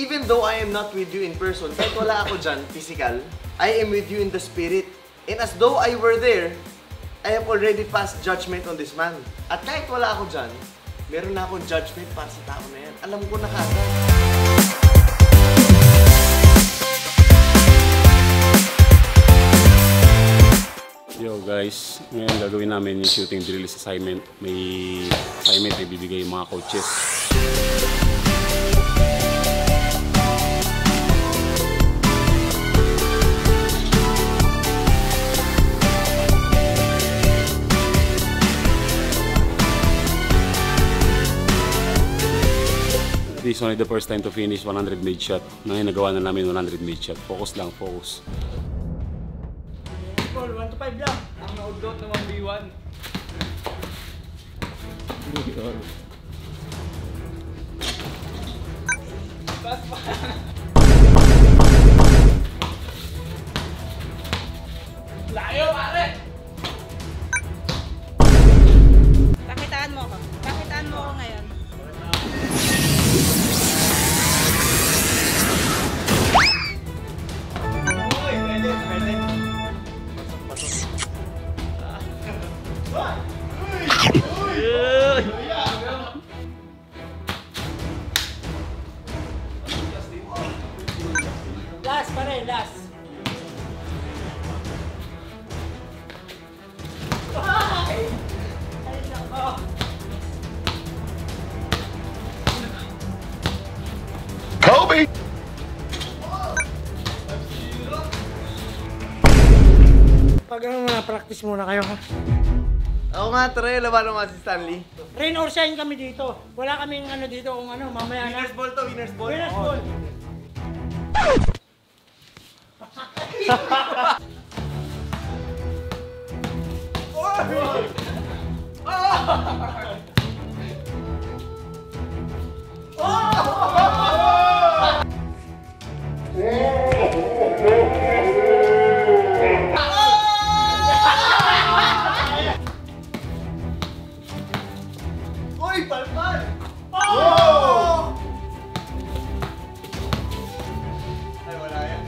even though I am not with you in person, kahit wala ako dyan, physical, I am with you in the spirit. And as though I were there, I have already passed judgment on this man. At kahit wala ako dyan, meron na akong judgment para sa tao na yan. Alam ko na kagad. Yo guys, ngayon gagawin namin yung shooting drills assignment. May assignment na ibibigay yung mga coaches. This is only the first time to finish 100 made shot. Ngayon nagawa na namin 100 made shot. Focus lang, focus. 1 to 5 lang. Ang naudot na 1v1. Bas pa. Layo pare! Pakitaan mo ako. Pakitaan mo ako ngayon. Last pare, last. Ay! Ay nako. Kobe! Pag ano muna, practice muna kayo ha. Ako nga, try. Laban naman si Stanley. Rain or shine kami dito. Wala kaming ano dito kung ano, mamaya na. Winners ball to, winners ball. Winners ball. Uy, palpal! Oh! Ay, wala yan.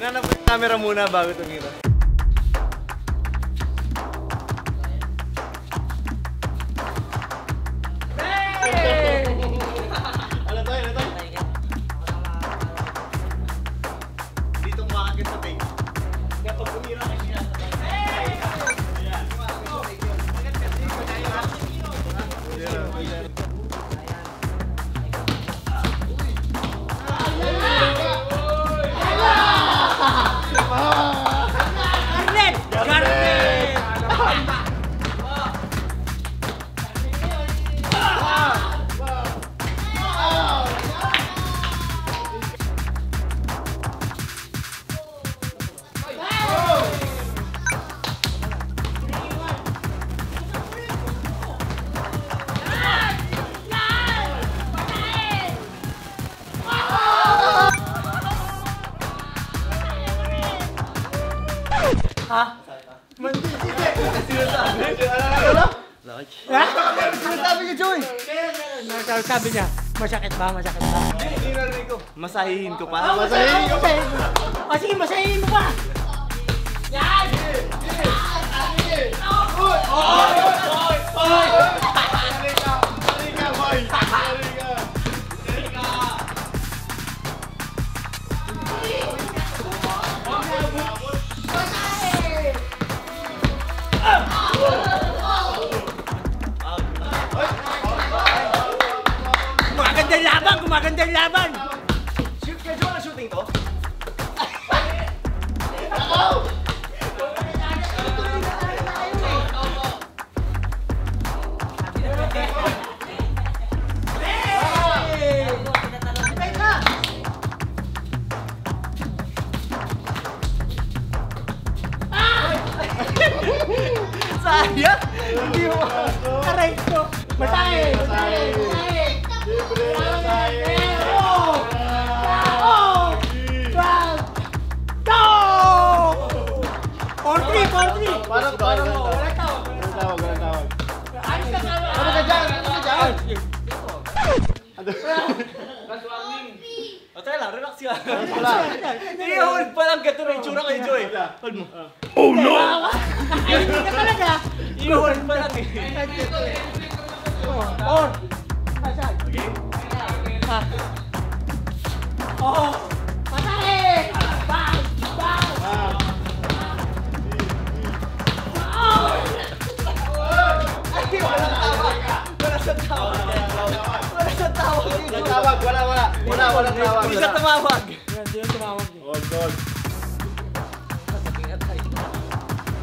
Nanap yung camera muna bago tumira. Hey! Ano to? Ano to? Dito kumakagat sa take. Kapag tumira ka siya sa take. Garnet! Garnet! Ha? Sinasabi ko, Joy! Sabi niya, masakit ba? Masakit ba? Hindi narinig ko. Masahihin ko pa. Masahihin ko pa. O sige, masahihin mo pa. Yan! Oy! Oy! Oy! Oy! Halika, boy! Halika! laban! Shoot ka, Joe, ang shooting to? Sayang! Hindi mo. Aray ko! Masahe! Masahe! Masahe! Parang Walang tawag. Ayos ka tawag. Ano ka dyan? Ano ka dyan? O tayo lang, relax ka. Wala. I-hold pa lang gato na itsura kay Joy. Hold mo. Ayos ka talaga. I-hold pa lang eh. Or. Masahe. Okay? Oh. Masahe! Bang! Bang! Walang tawag. Hindi ka tumawag. Yan, di yun tumawag. Hold.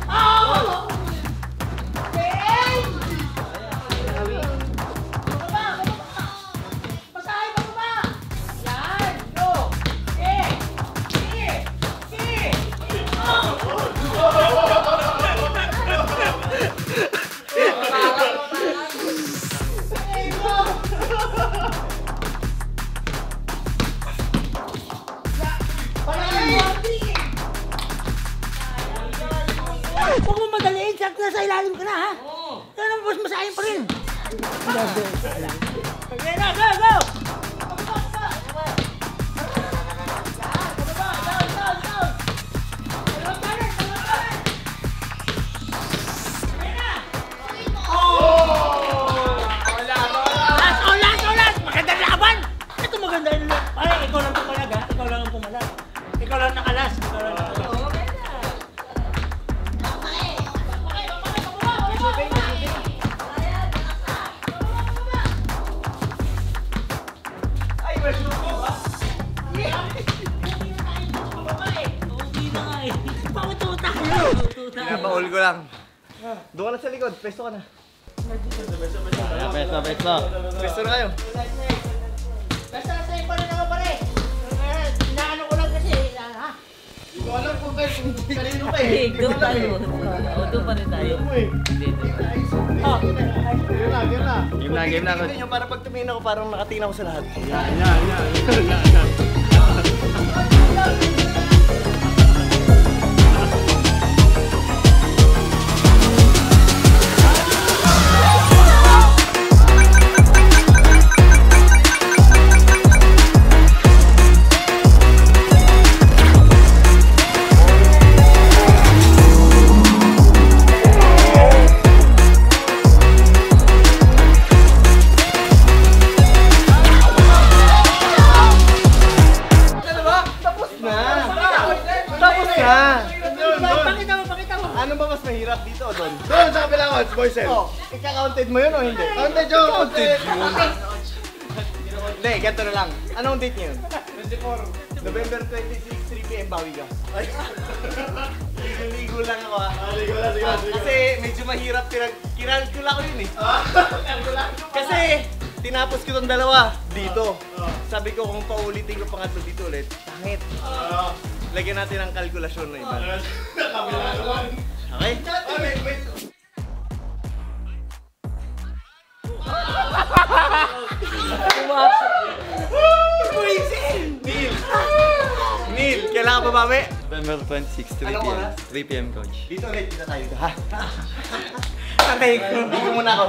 Oh! Okay! Bababa! Masahe bababa! Yan! Go! Huwag mo madaliin, nasa ilalim ka na ha? Yan ang boss, masahin pa rin. Okay na, go! Last! Magandang laban! Ito maganda yung laban. Ay, ikaw lang pumalag ha? Ikaw lang ang pumalag. Ikaw lang nakalas. Pinapaul ko lang. Doon ka na sa likod. Pesto ka na. Pesto na kayo. Basta sa'yo pa rin ako pare. Inaano ko lang kasi, ha? Hindi ko alam kung kanino ka eh. Doon tayo. O, doon pa rin tayo. Oh. Game na. Tingnan nyo, para pag tumingin ako, parang nakatingin ako sa lahat. Pakita mo. Ano ba mas mahirap dito o doon? Doon sa kabilang odds, boys. Oh, ika-counted mo yun o hindi? Counted yun, counted. Hindi, ganito na lang. Anong date niyo yun? 24. November 26, 3 p.m. bawi ka. Ligo lang ako ha. Kasi medyo mahirap kinalkula ko yun eh. Kasi tinapos ko tong dalawa dito. Sabi ko kung paulitin ko pangatlo dito ulit, pangit. Lagyan natin ang kalkulasyon na iba. Okay? Neil, kailangan pa bawi? November 26, 3 Anong p.m. oras? 3 p.m. coach. Dito ulit, kita tayo. Ha? Okay, hindi ko muna ako.